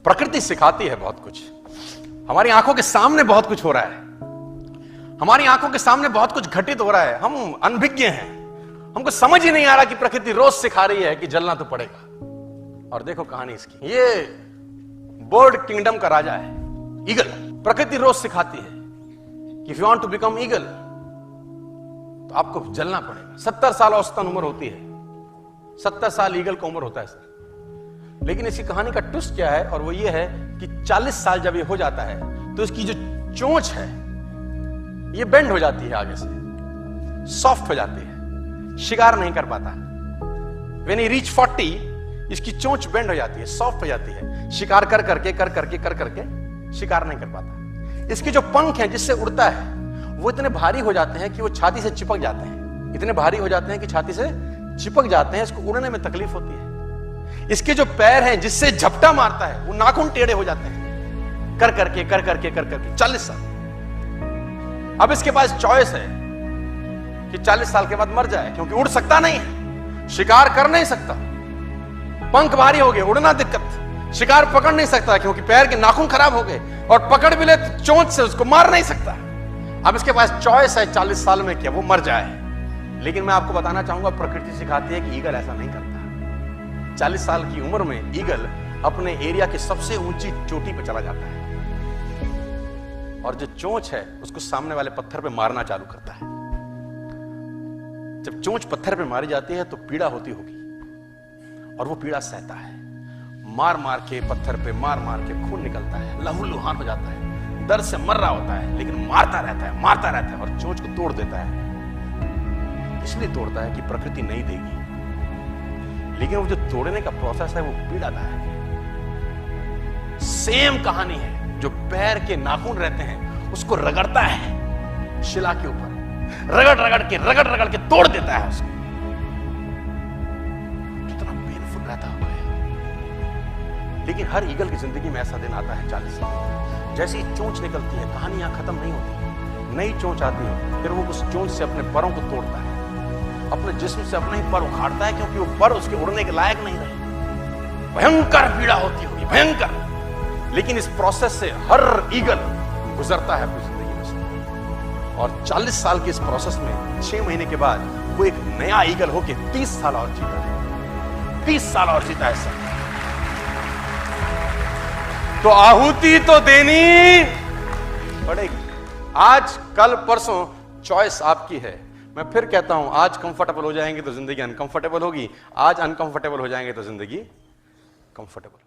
प्रकृति सिखाती है बहुत कुछ। हमारी आंखों के सामने बहुत कुछ हो रहा है, हमारी आंखों के सामने बहुत कुछ घटित हो रहा है, हम अनभिज्ञ हैं, हमको समझ ही नहीं आ रहा कि प्रकृति रोज सिखा रही है कि जलना तो पड़ेगा। और देखो कहानी इसकी, ये बर्ड किंगडम का राजा है ईगल। प्रकृति रोज सिखाती है कि if you want to become eagle तो आपको जलना पड़ेगा। 70 साल औसतन उम्र होती है, 70 साल ईगल का उम्र होता है सर। लेकिन इसकी कहानी का ट्विस्ट क्या है, और वो ये है कि 40 साल जब ये हो जाता है तो इसकी जो चोंच है ये बेंड हो जाती है, आगे से सॉफ्ट हो जाती है, शिकार नहीं कर पाता। व्हेन ही रीच 40 इसकी चोंच बेंड हो जाती है, सॉफ्ट हो जाती है, शिकार कर करके शिकार नहीं कर पाता। इसके जो पंख हैं जिससे उड़ता है वो इतने भारी हो जाते हैं कि वो छाती से चिपक जाते हैं, इतने भारी हो जाते हैं कि छाती से चिपक जाते हैं, इसको उड़ने में तकलीफ होती है। इसके जो पैर हैं जिससे झपटा मारता है वो नाखून टेढ़े हो जाते हैं, कर करके 40 साल। अब इसके पास चॉइस है कि 40 साल के बाद मर जाए, क्योंकि उड़ सकता नहीं है, शिकार कर नहीं सकता, पंख भारी हो गए, उड़ना दिक्कत, शिकार पकड़ नहीं सकता क्योंकि पैर के नाखून खराब हो गए, और पकड़ भी ले तो चोंच से उसको मार नहीं सकता। अब इसके पास चॉइस है 40 साल में क्या वो मर जाए। लेकिन मैं आपको बताना चाहूंगा प्रकृति सिखाती है कि ईगल ऐसा नहीं करता। 40 साल की उम्र में ईगल अपने एरिया की सबसे ऊंची चोटी पर चला जाता है और जो चोंच है उसको सामने वाले पत्थर पे मारना चालू करता है। जब चोंच पत्थर पे मारी जाती है तो पीड़ा होती होगी, और वो पीड़ा सहता है, मार मार के पत्थर पे मार के खून निकलता है, लहूलुहान हो जाता है, दर्द से मर रहा होता है, लेकिन मारता रहता है और चोंच को तोड़ देता है। इसलिए तोड़ता है कि प्रकृति नहीं देगी, लेकिन वो जो तोड़ने का प्रोसेस है वो पीड़ादायक है। सेम कहानी है, जो पैर के नाखून रहते हैं उसको रगड़ता है शिला के ऊपर, रगड़ के तोड़ देता है उसको। कितना पेनफुल रहता होगा। लेकिन हर ईगल की जिंदगी में ऐसा दिन आता है 40 साल, जैसे ही चोंच निकलती है कहानी यहां खत्म नहीं होती, नई चोंच आती है, फिर वो उस चोंच से अपने परों को तोड़ता है, अपने जिस्म से अपने ही पर उखाड़ता है, क्योंकि वो पर उसके उड़ने के लायक नहीं रहे। भयंकर पीड़ा होती होगी, भयंकर। लेकिन इस प्रोसेस से हर ईगल गुजरता है अपनी जिंदगी में से, और 40 साल के इस प्रोसेस में 6 महीने के बाद वो एक नया ईगल होके 30 साल और जीता है, 30 साल और जीता है सर। तो आहुति तो देनी पड़ेगी। आज कल परसों चॉइस आपकी है। मैं फिर कहता हूं, आज कंफर्टेबल हो जाएंगे तो जिंदगी अनकंफर्टेबल होगी, आज अनकंफर्टेबल हो जाएंगे तो जिंदगी कंफर्टेबल।